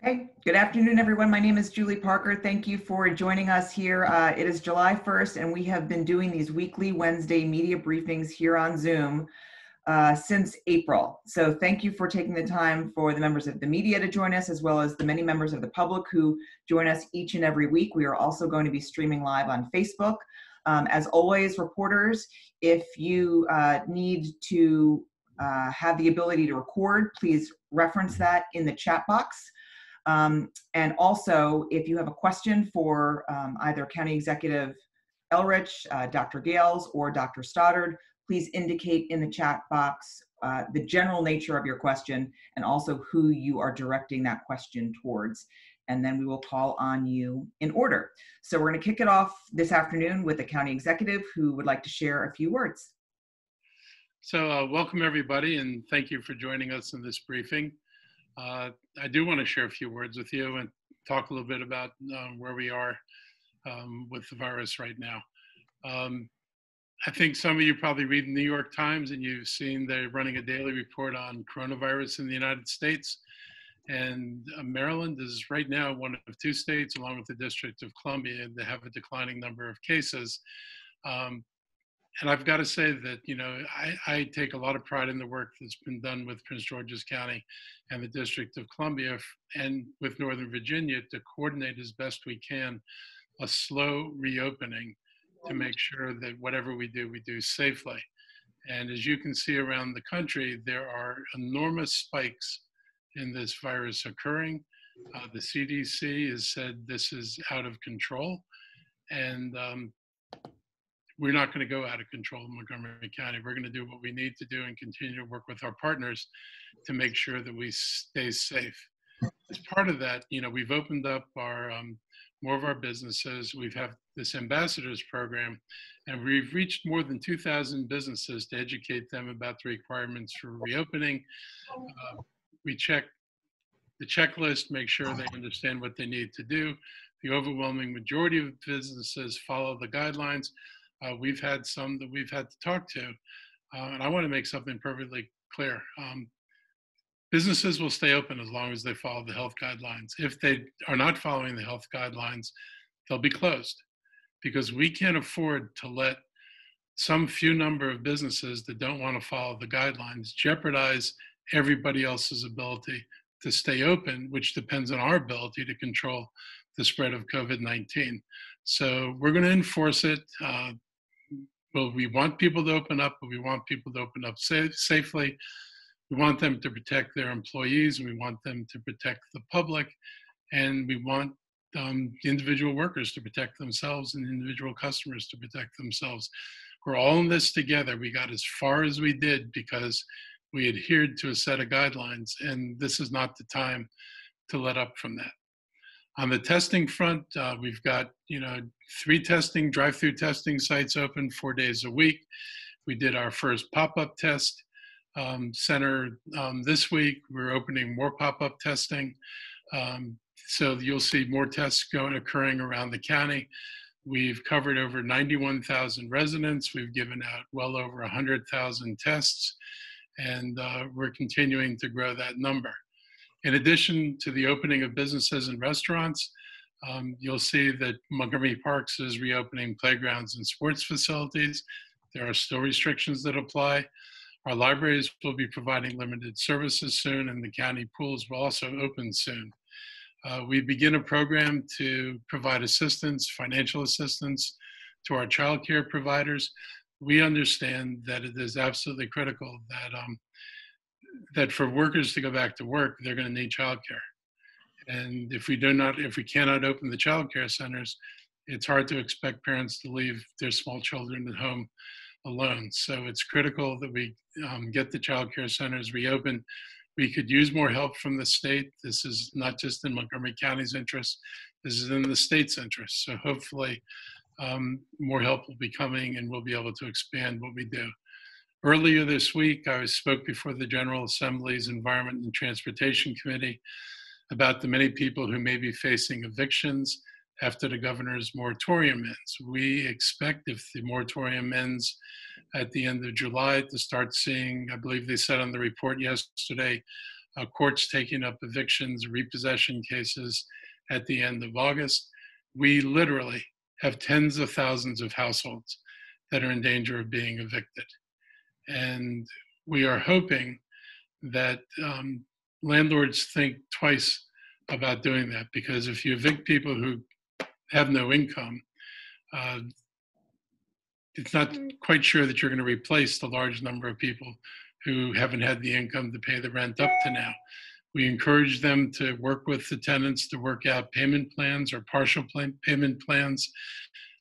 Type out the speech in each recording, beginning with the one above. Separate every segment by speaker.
Speaker 1: Okay, good afternoon, everyone. My name is Julie Parker. Thank you for joining us here. It is July 1st, and we have been doing these weekly Wednesday media briefings here on Zoom since April. So thank you for taking the time for the members of the media to join us, as well as the many members of the public who join us each and every week. We are also going to be streaming live on Facebook. As always, reporters, if you need to have the ability to record, please reference that in the chat box. And also, if you have a question for either County Executive Elrich, Dr. Gales, or Dr. Stoddard, please indicate in the chat box the general nature of your question and also who you are directing that question towards. And then we will call on you in order. So we're going to kick it off this afternoon with the County Executive who would like to share a few words.
Speaker 2: So welcome everybody, and thank you for joining us in this briefing. I do want to share a few words with you and talk a little bit about where we are with the virus right now. I think some of you probably read the New York Times and you've seen they're running a daily report on coronavirus in the United States. And Maryland is right now one of two states, along with the District of Columbia, that have a declining number of cases. And I've got to say that, you know, I take a lot of pride in the work that's been done with Prince George's County and the District of Columbia and with Northern Virginia to coordinate as best we can a slow reopening to make sure that whatever we do safely. And as you can see around the country, there are enormous spikes in this virus occurring. The CDC has said this is out of control. And we're not going to go out of control in Montgomery County. We're going to do what we need to do and continue to work with our partners to make sure that we stay safe. As part of that, you know, we've opened up our more of our businesses. We've had this ambassadors program, and we've reached more than 2,000 businesses to educate them about the requirements for reopening. We check the checklist, make sure they understand what they need to do. The overwhelming majority of businesses follow the guidelines. We've had some that we've had to talk to, and I want to make something perfectly clear. Businesses will stay open as long as they follow the health guidelines. If they are not following the health guidelines, they'll be closed, because we can't afford to let some few number of businesses that don't want to follow the guidelines jeopardize everybody else's ability to stay open, which depends on our ability to control the spread of COVID-19. So we're going to enforce it. Well, we want people to open up, but we want people to open up safely. We want them to protect their employees, and we want them to protect the public, and we want individual workers to protect themselves and individual customers to protect themselves. We're all in this together. We got as far as we did because we adhered to a set of guidelines, and this is not the time to let up from that. On the testing front, we've got, you know, 3 drive-through testing sites open 4 days a week. We did our first pop-up test center this week. We're opening more pop-up testing. So you'll see more tests occurring around the county. We've covered over 91,000 residents. We've given out well over 100,000 tests, and we're continuing to grow that number. In addition to the opening of businesses and restaurants, you'll see that Montgomery Parks is reopening playgrounds and sports facilities. There are still restrictions that apply. Our libraries will be providing limited services soon, and the county pools will also open soon. We begin a program to provide assistance, financial assistance, to our child care providers. We understand that it is absolutely critical that for workers to go back to work, they're going to need childcare. And if we cannot open the childcare centers, it's hard to expect parents to leave their small children at home alone. So it's critical that we get the childcare centers reopened. We could use more help from the state. This is not just in Montgomery County's interest, this is in the state's interest. So hopefully more help will be coming and we'll be able to expand what we do. Earlier this week, I spoke before the General Assembly's Environment and Transportation Committee about the many people who may be facing evictions after the governor's moratorium ends. We expect, if the moratorium ends at the end of July, to start seeing, I believe they said on the report yesterday, courts taking up evictions, repossession cases at the end of August. We literally have tens of thousands of households that are in danger of being evicted. And we are hoping that landlords think twice about doing that, because if you evict people who have no income, it's not quite sure that you're going to replace the large number of people who haven't had the income to pay the rent up to now. We encourage them to work with the tenants to work out payment plans or partial payment plans.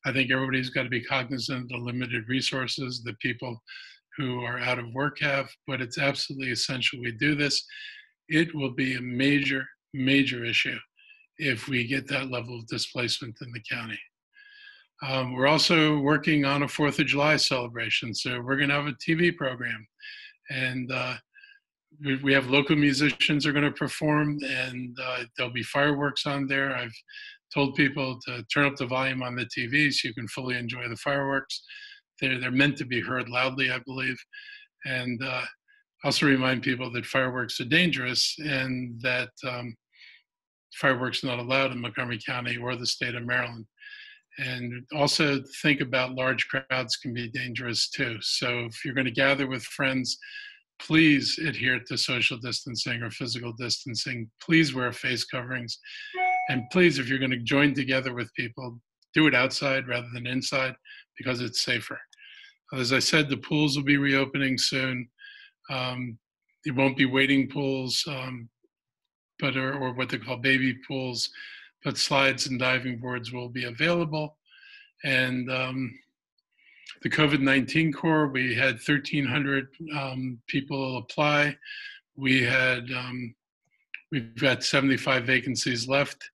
Speaker 2: I think everybody's got to be cognizant of the limited resources that people who are out of work have, but it's absolutely essential we do this. It will be a major, major issue if we get that level of displacement in the county. We're also working on a 4th of July celebration. So we're going to have a TV program, and we have local musicians are going to perform, and there'll be fireworks on there. I've told people to turn up the volume on the TV so you can fully enjoy the fireworks. They're meant to be heard loudly, I believe. And also remind people that fireworks are dangerous, and that fireworks are not allowed in Montgomery County or the state of Maryland. And also think about large crowds can be dangerous too. So if you're going to gather with friends, please adhere to social distancing or physical distancing. Please wear face coverings. And please, if you're going to join together with people, do it outside rather than inside, because it's safer. As I said, the pools will be reopening soon. It won't be wading pools, or what they call baby pools, but slides and diving boards will be available. And the COVID-19 Corps, we had 1,300 people apply. We've got 75 vacancies left.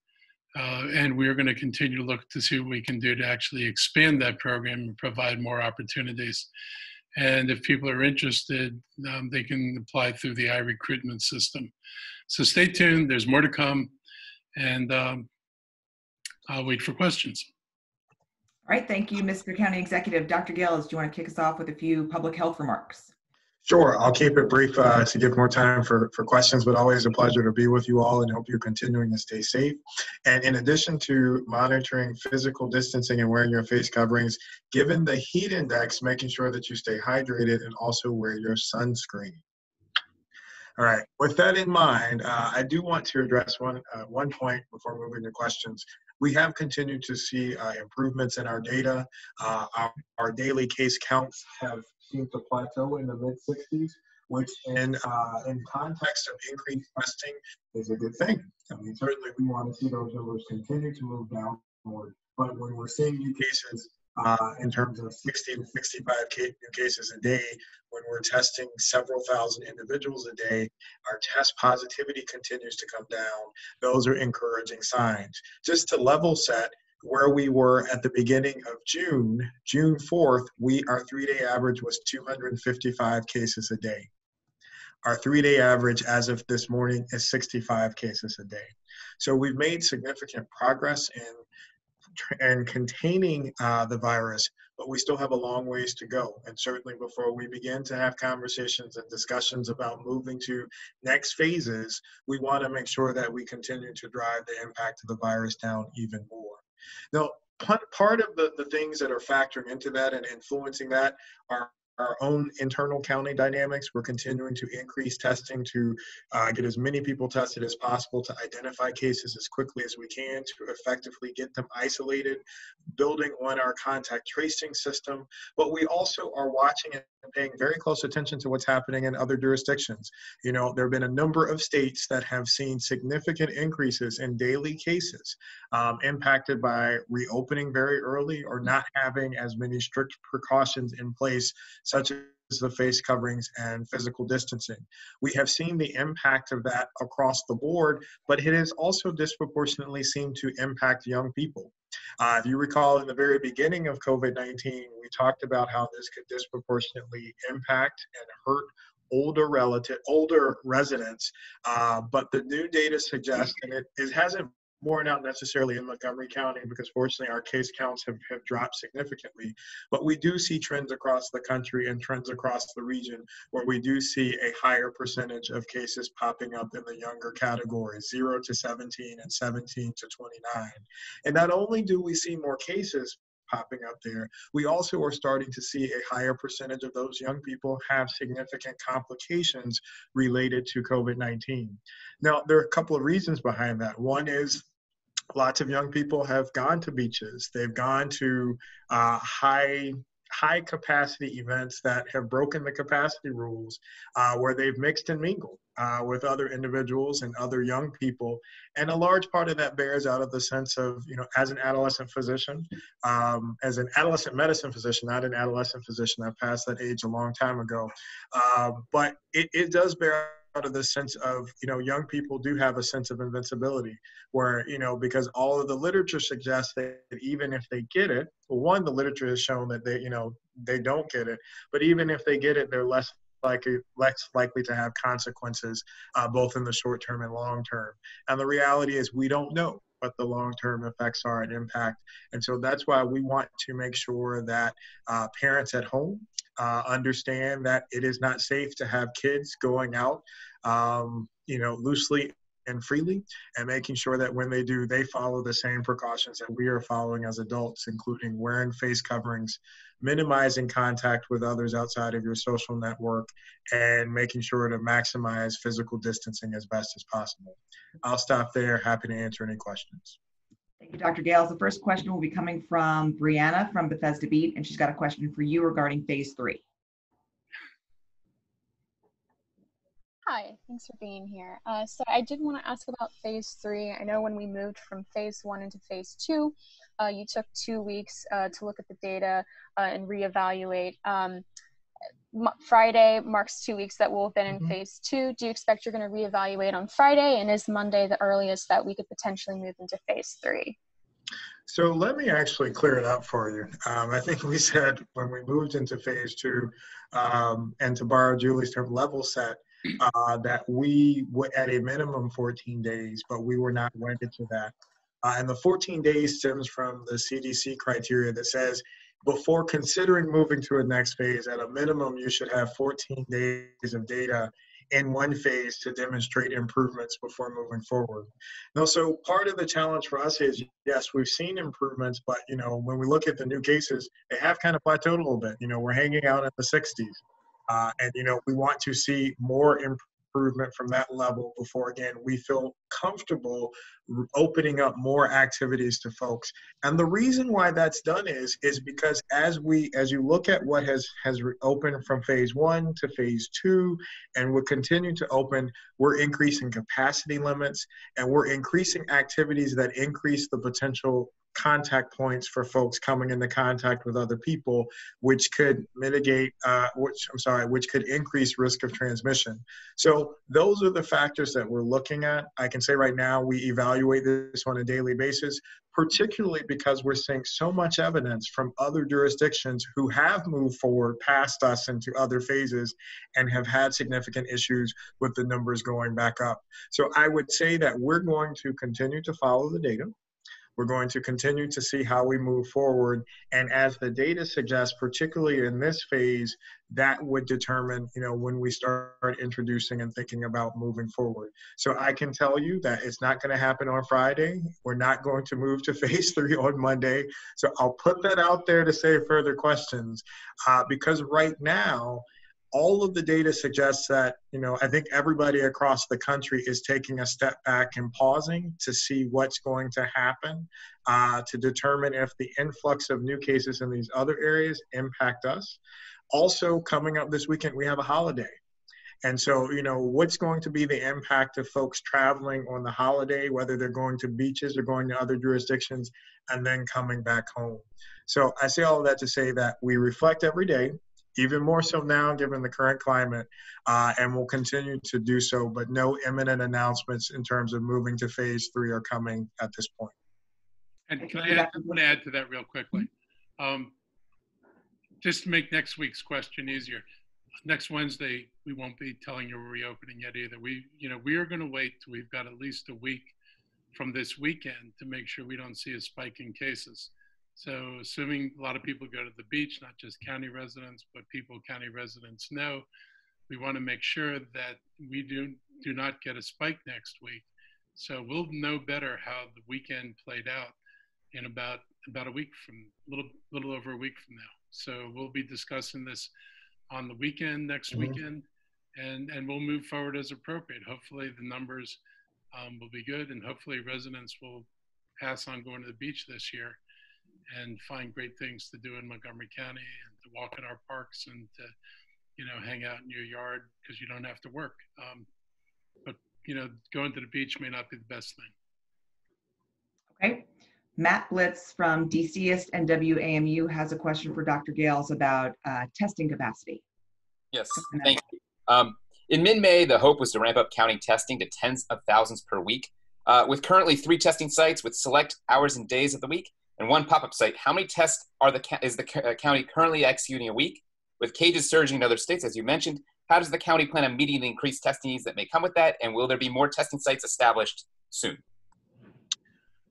Speaker 2: And we're going to continue to look to see what we can do to actually expand that program and provide more opportunities. And if people are interested, they can apply through the iRecruitment system. So stay tuned, there's more to come, and I'll wait for questions.
Speaker 1: All right, thank you, Mr. County Executive. Dr. Gales, do you want to kick us off with a few public health remarks?
Speaker 3: Sure, I'll keep it brief to give more time for questions, but always a pleasure to be with you all, and hope you're continuing to stay safe. And in addition to monitoring physical distancing and wearing your face coverings, given the heat index, making sure that you stay hydrated and also wear your sunscreen. All right, with that in mind, I do want to address one point before moving to questions. We have continued to see improvements in our data. Our daily case counts have seemed to plateau in the mid-60s, which in context of increased testing is a good thing. I mean, certainly we want to see those numbers continue to move downward, but when we're seeing new cases in terms of 60 to 65 new cases a day, when we're testing several thousand individuals a day, our test positivity continues to come down. Those are encouraging signs. Just to level set, where we were at the beginning of June 4th, our 3-day average was 255 cases a day. Our 3-day average as of this morning is 65 cases a day. So we've made significant progress in containing the virus, but we still have a long ways to go. And certainly before we begin to have conversations and discussions about moving to next phases, we want to make sure that we continue to drive the impact of the virus down even more. Now, part of the things that are factoring into that and influencing that are our own internal county dynamics. We're continuing to increase testing to get as many people tested as possible, to identify cases as quickly as we can, to effectively get them isolated, building on our contact tracing system. But we also are watching and paying very close attention to what's happening in other jurisdictions. You know, there have been a number of states that have seen significant increases in daily cases impacted by reopening very early or not having as many strict precautions in place, such as the face coverings and physical distancing. We have seen the impact of that across the board, but it has also disproportionately seemed to impact young people. If you recall, in the very beginning of COVID-19, we talked about how this could disproportionately impact and hurt older residents, but the new data suggests, and it hasn't more not necessarily in Montgomery County, because fortunately our case counts have dropped significantly. But we do see trends across the country and trends across the region where we do see a higher percentage of cases popping up in the younger categories, 0 to 17 and 17 to 29. And not only do we see more cases popping up there, we also are starting to see a higher percentage of those young people have significant complications related to COVID-19. Now, there are a couple of reasons behind that. One is lots of young people have gone to beaches. They've gone to high capacity events that have broken the capacity rules, where they've mixed and mingled with other individuals and other young people. And a large part of that bears out of the sense of, as an adolescent physician, as an adolescent medicine physician, not an adolescent physician, I passed that age a long time ago. But it does bear out of the sense of, young people do have a sense of invincibility where, because all of the literature suggests that even if they get it, well, one, the literature has shown that they don't get it, but even if they get it, they're less likely to have consequences, both in the short term and long term. And the reality is we don't know what the long-term effects are and impact. And so that's why we want to make sure that parents at home understand that it is not safe to have kids going out, loosely and freely, and making sure that when they do, they follow the same precautions that we are following as adults, including wearing face coverings, minimizing contact with others outside of your social network, and making sure to maximize physical distancing as best as possible. I'll stop there. Happy to answer any questions.
Speaker 1: Thank you, Dr. Gales. The first question will be coming from Brianna from Bethesda Beat, and she's got a question for you regarding phase 3.
Speaker 4: Hi, thanks for being here. So I did want to ask about phase 3. I know when we moved from phase 1 into phase 2, you took 2 weeks to look at the data and reevaluate. Friday marks 2 weeks that we'll have been in phase 2. Do you expect you're going to reevaluate on Friday? And is Monday the earliest that we could potentially move into phase 3?
Speaker 3: So let me actually clear it up for you. I think we said when we moved into phase 2, and to borrow Julie's term, level set, that we would at a minimum 14 days, but we were not wedded to that. And the 14 days stems from the CDC criteria that says before considering moving to a next phase, at a minimum, you should have 14 days of data in one phase to demonstrate improvements before moving forward. Now, so part of the challenge for us is, yes, we've seen improvements, but, when we look at the new cases, they have kind of plateaued a little bit. We're hanging out in the 60s. And, we want to see more improvement from that level before, again, we feel comfortable opening up more activities to folks. And the reason why that's done is because as you look at what has opened from phase 1 to phase 2, and will continue to open, we're increasing capacity limits, and we're increasing activities that increase the potential contact points for folks coming into contact with other people, which could which could increase risk of transmission. So those are the factors that we're looking at. I can say right now we evaluate this on a daily basis, particularly because we're seeing so much evidence from other jurisdictions who have moved forward past us into other phases and have had significant issues with the numbers going back up. So I would say that we're going to continue to follow the data. We're going to continue to see how we move forward. And as the data suggests, particularly in this phase, that would determine, when we start introducing and thinking about moving forward. So I can tell you that it's not going to happen on Friday. We're not going to move to phase 3 on Monday. So I'll put that out there to save further questions, because right now, all of the data suggests that, I think everybody across the country is taking a step back and pausing to see what's going to happen, to determine if the influx of new cases in these other areas impact us. Also, coming up this weekend, we have a holiday. And so, what's going to be the impact of folks traveling on the holiday, whether they're going to beaches or going to other jurisdictions, and then coming back home. So I say all of that to say that we reflect every day, even more so now given the current climate, and we'll continue to do so, but no imminent announcements in terms of moving to phase 3 are coming at this point.
Speaker 2: And I want to add to that real quickly. Just to make next week's question easier, next Wednesday, we won't be telling you we're reopening yet either. We are going to wait till we've got at least a week from this weekend to make sure we don't see a spike in cases. So assuming a lot of people go to the beach, not just county residents, but people county residents know, we want to make sure that we do not get a spike next week. So we'll know better how the weekend played out in about a week from, little over a week from now. So we'll be discussing this on the weekend, next weekend, and we'll move forward as appropriate. Hopefully the numbers will be good, and hopefully residents will pass on going to the beach this year and find great things to do in Montgomery County, and to walk in our parks, and to, you know, hang out in your yard because you don't have to work. But, you know, going to the beach may not be the best thing.
Speaker 1: Okay. Matt Blitz from DCist and WAMU has a question for Dr. Gales about testing capacity.
Speaker 5: Yes, thank you. In mid-May, the hope was to ramp up county testing to tens of thousands per week. With currently 3 testing sites with select hours and days of the week and 1 pop-up site, how many tests is the county currently executing a week? With cases surging in other states, as you mentioned, how does the county plan on meeting the increased testing needs that may come with that? And will there be more testing sites established soon?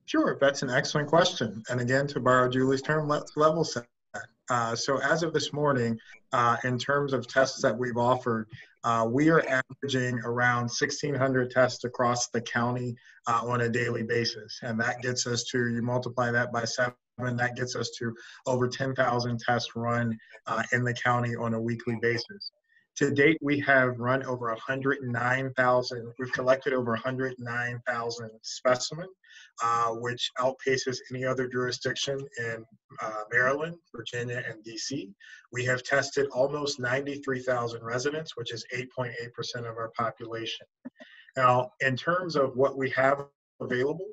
Speaker 3: Sure, that's an excellent question. And again, to borrow Julie's term, let's level set. So as of this morning, in terms of tests that we've offered, we are averaging around 1,600 tests across the county on a daily basis. And that gets us to, you multiply that by 7, that gets us to over 10,000 tests run in the county on a weekly basis. To date, we have run over 109,000, we've collected over 109,000 specimens, which outpaces any other jurisdiction in Maryland, Virginia, and DC. We have tested almost 93,000 residents, which is 8.8% of our population. Now, in terms of what we have available,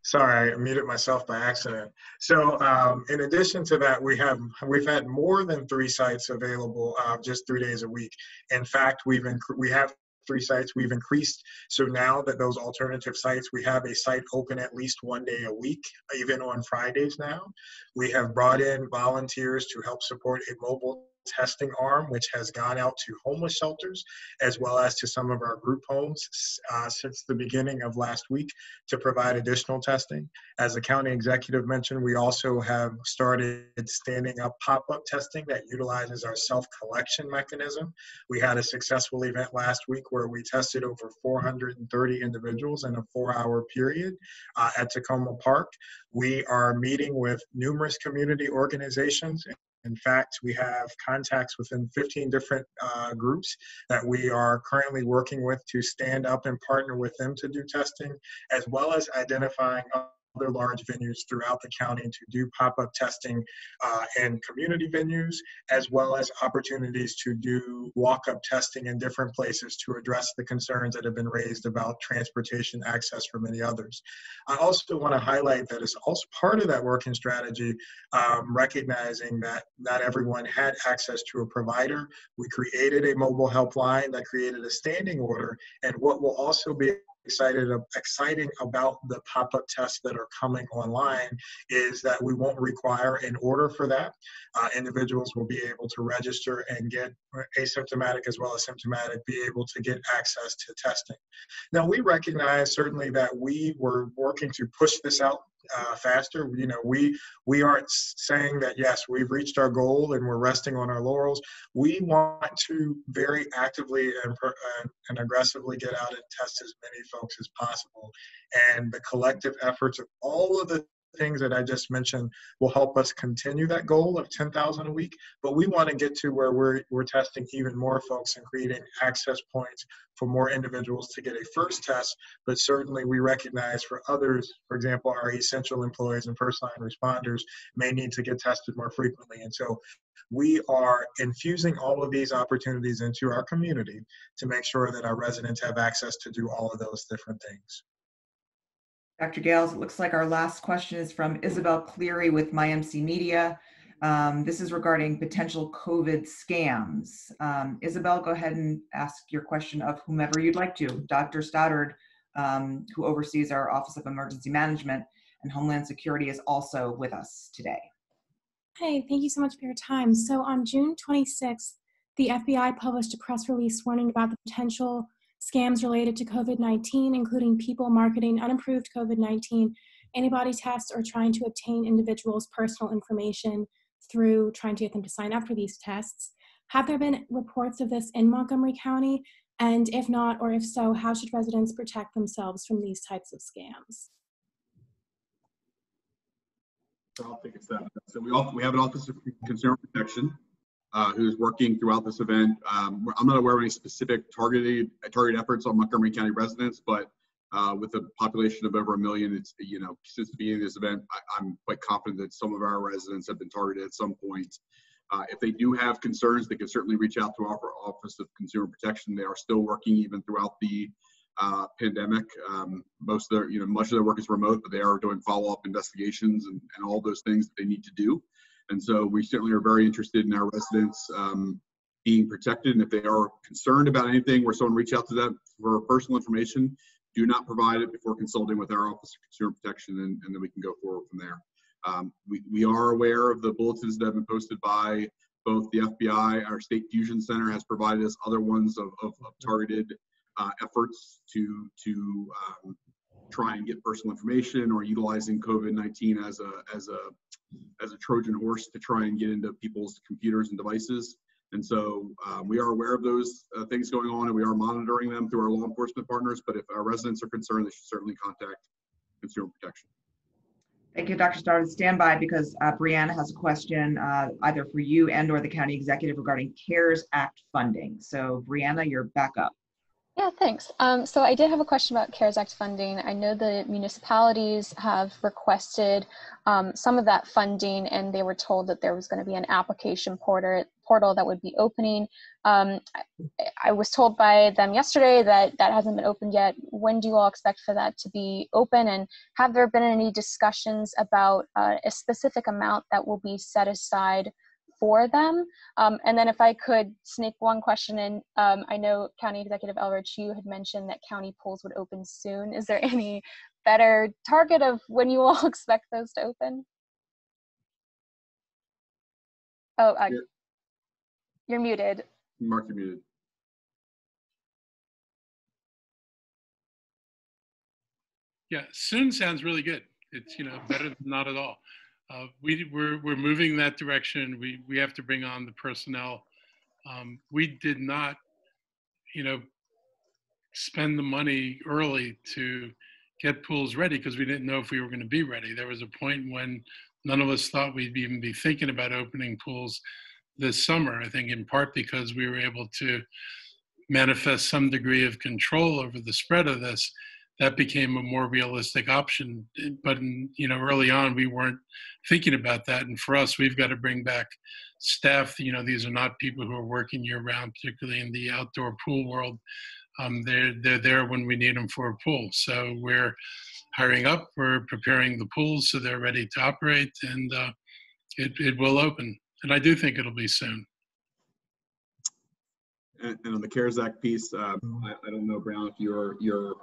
Speaker 3: sorry, I muted myself by accident. So in addition to that, we've had more than 3 sites available just 3 days a week. In fact, we have 3 sites we've increased. So now that those alternative sites, we have a site open at least 1 day a week, even on Fridays now. We have brought in volunteers to help support a mobile testing arm, which has gone out to homeless shelters as well as to some of our group homes since the beginning of last week to provide additional testing. As the county executive mentioned, we also have started standing up pop-up testing that utilizes our self-collection mechanism. We had a successful event last week where we tested over 430 individuals in a 4-hour period at Tacoma Park. We are meeting with numerous community organizations. In fact, we have contacts within 15 different groups that we are currently working with to stand up and partner with them to do testing, as well as identifying other large venues throughout the county to do pop-up testing in community venues, as well as opportunities to do walk-up testing in different places to address the concerns that have been raised about transportation access for many others. I also want to highlight that it's also part of that working strategy, recognizing that not everyone had access to a provider. We created a mobile helpline that created a standing order, and what will also be exciting about the pop-up tests that are coming online is that we won't require an order for that. Individuals will be able to register and get asymptomatic as well as symptomatic, be able to get access to testing. Now, we recognize certainly that we were working to push this out faster. You know, we aren't saying that, yes, we've reached our goal and we're resting on our laurels. We want to very actively and aggressively get out and test as many folks as possible. And the collective efforts of all of the things that I just mentioned will help us continue that goal of 10,000 a week, but we want to get to where we're testing even more folks and creating access points for more individuals to get a first test. But certainly we recognize for others, for example, our essential employees and first line responders may need to get tested more frequently. And so we are infusing all of these opportunities into our community to make sure that our residents have access to do all of those different things.
Speaker 1: Dr. Gales, it looks like our last question is from Isabel Cleary with MyMC Media. This is regarding potential COVID scams. Isabel, go ahead and ask your question of whomever you'd like to. Dr. Stoddard, who oversees our Office of Emergency Management and Homeland Security, is also with us today.
Speaker 6: Hey, thank you so much for your time. So on June 26th, the FBI published a press release warning about the potential scams related to COVID-19, including people marketing unapproved COVID-19 antibody tests or trying to obtain individuals' personal information through trying to get them to sign up for these tests. Have there been reports of this in Montgomery County? And if not, or if so, how should residents protect themselves from these types of scams?
Speaker 7: I'll take a step. So we have an Office of Consumer Protection who's working throughout this event. I'm not aware of any specific targeted efforts on Montgomery County residents, but with a population of over 1 million, it's, since the beginning of this event, I'm quite confident that some of our residents have been targeted at some point. If they do have concerns, they can certainly reach out to our Office of Consumer Protection. They are still working even throughout the pandemic. Much of their work is remote, but they are doing follow-up investigations and all those things that they need to do. And so we certainly are very interested in our residents being protected. And if they are concerned about anything where someone reach out to them for personal information, do not provide it before consulting with our Office of Consumer Protection, and then we can go forward from there. We are aware of the bulletins that have been posted by both the FBI. Our State Fusion Center has provided us other ones of targeted efforts to try and get personal information or utilizing COVID-19 as a Trojan horse to try and get into people's computers and devices. And so we are aware of those things going on, and we are monitoring them through our law enforcement partners. But if our residents are concerned, they should certainly contact Consumer Protection.
Speaker 1: Thank you, Dr. Starr. Stand by, because Brianna has a question either for you and or the county executive regarding CARES Act funding. So Brianna, you're back up.
Speaker 4: Yeah, thanks. So I did have a question about CARES Act funding. I know the municipalities have requested some of that funding, and they were told that there was going to be an application portal that would be opening. I was told by them yesterday that that hasn't been opened yet. When do you all expect for that to be open? And have there been any discussions about a specific amount that will be set aside for them? And then if I could sneak one question in, I know County Executive Elrich, you had mentioned that county pools would open soon. Is there any better target of when you all expect those to open? Oh, you're muted.
Speaker 7: Mark, you're muted.
Speaker 2: Yeah, soon sounds really good. It's better than not at all. We're moving that direction. We have to bring on the personnel. We did not, spend the money early to get pools ready because we didn't know if we were going to be ready. There was a point when none of us thought we'd even be thinking about opening pools this summer, I think in part because we were able to manifest some degree of control over the spread of this. That became a more realistic option. But early on, we weren't thinking about that. And for us, we've got to bring back staff. These are not people who are working year round, particularly in the outdoor pool world. They're there when we need them for a pool. So we're hiring up, we're preparing the pools so they're ready to operate, and it will open. And I do think it'll be soon.
Speaker 7: And on the CARES Act piece, I don't know, Brown, if you're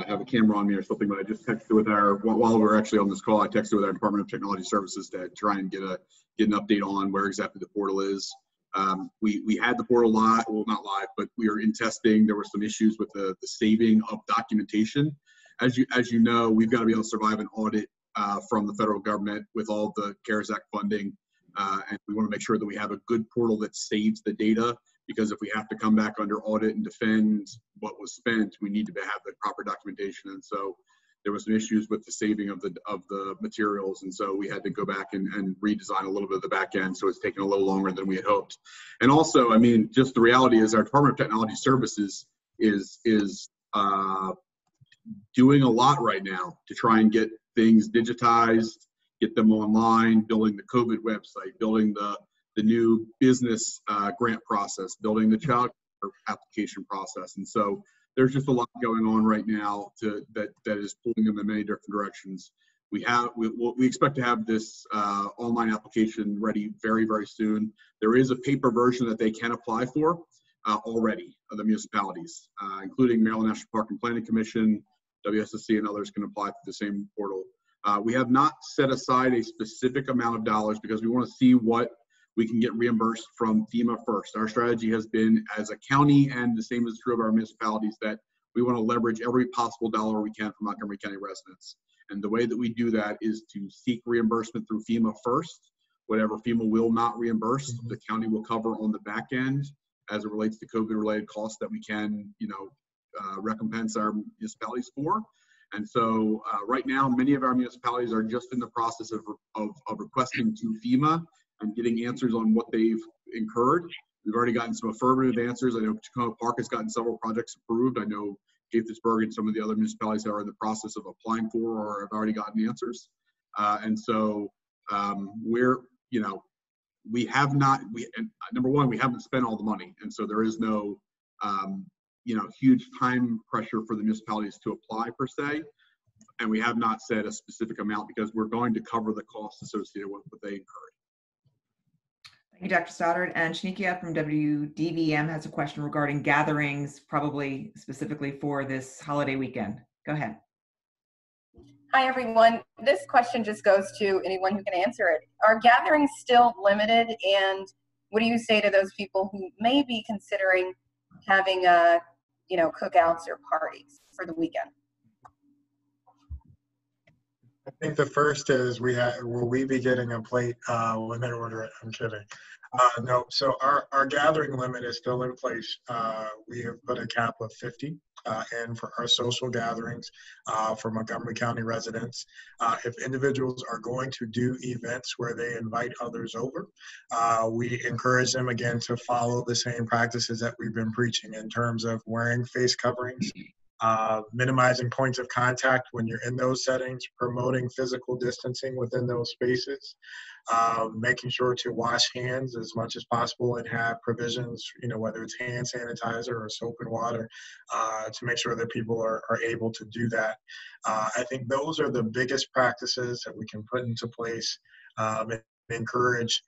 Speaker 7: have a camera on me or something, but I just texted with while we're actually on this call, I texted with our Department of Technology Services to try and get an update on where exactly the portal is. We had the portal live, well, not live, but we were in testing. There were some issues with the saving of documentation. As you know, we've got to be able to survive an audit from the federal government with all the CARES Act funding. And we want to make sure that we have a good portal that saves the data, because if we have to come back under audit and defend what was spent, we need to have the proper documentation. And so there was some issues with the saving of the materials. And so we had to go back and redesign a little bit of the back end. So it's taken a little longer than we had hoped. And also, I mean, just the reality is our Department of Technology Services is doing a lot right now to try and get things digitized, get them online, building the COVID website, building the new business grant process, building the child care application process. And so there's just a lot going on right now that is pulling them in many different directions. We expect to have this online application ready very, very soon. There is a paper version that they can apply for already, the municipalities, including Maryland National Park and Planning Commission, WSSC, and others can apply through the same portal. We have not set aside a specific amount of dollars because we want to see what we can get reimbursed from FEMA first. Our strategy has been, as a county, and the same is true of our municipalities, that we want to leverage every possible dollar we can from Montgomery County residents. And the way that we do that is to seek reimbursement through FEMA first. Whatever FEMA will not reimburse, the county will cover on the back end as it relates to COVID-related costs that we can, recompense our municipalities for. And so right now, many of our municipalities are just in the process of requesting to FEMA and getting answers on what they've incurred. We've already gotten some affirmative answers. I know Tacoma Park has gotten several projects approved. I know Gaithersburg and some of the other municipalities that are in the process of applying for or have already gotten answers. And so number one, we haven't spent all the money. And so there is no, huge time pressure for the municipalities to apply per se. And we have not set a specific amount because we're going to cover the costs associated with what they incurred.
Speaker 1: Thank you, Dr. Stoddard. And Shanikia from WDVM has a question regarding gatherings, probably specifically for this holiday weekend. Go ahead.
Speaker 8: Hi, everyone. This question just goes to anyone who can answer it. Are gatherings still limited? And what do you say to those people who may be considering having cookouts or parties for the weekend?
Speaker 3: I think the first is will we be getting a plate when they order it? I'm kidding. No, so our gathering limit is still in place. We have put a cap of 50 in for our social gatherings for Montgomery County residents. If individuals are going to do events where they invite others over, we encourage them again to follow the same practices that we've been preaching in terms of wearing face coverings, minimizing points of contact when you're in those settings, promoting physical distancing within those spaces, making sure to wash hands as much as possible and have provisions, whether it's hand sanitizer or soap and water, to make sure that people are able to do that. I think those are the biggest practices that we can put into place and encourage.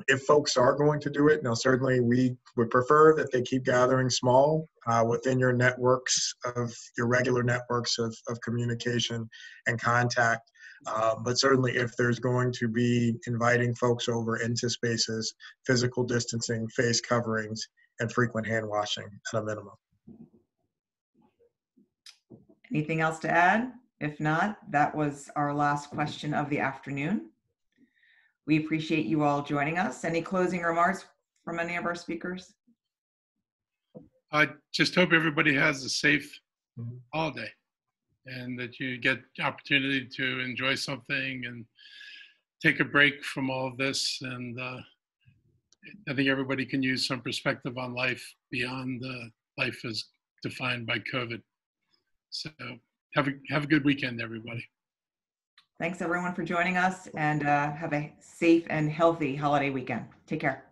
Speaker 3: If folks are going to do it, now certainly we would prefer that they keep gathering small within your networks of your regular networks of communication and contact. But certainly if there's going to be inviting folks over into spaces, physical distancing, face coverings, and frequent hand washing at a minimum.
Speaker 1: Anything else to add? If not, that was our last question of the afternoon. We appreciate you all joining us. Any closing remarks from any of our speakers?
Speaker 2: I just hope everybody has a safe holiday and that you get the opportunity to enjoy something and take a break from all of this. And I think everybody can use some perspective on life beyond life as defined by COVID. So have a good weekend, everybody.
Speaker 1: Thanks everyone for joining us, and have a safe and healthy holiday weekend. Take care.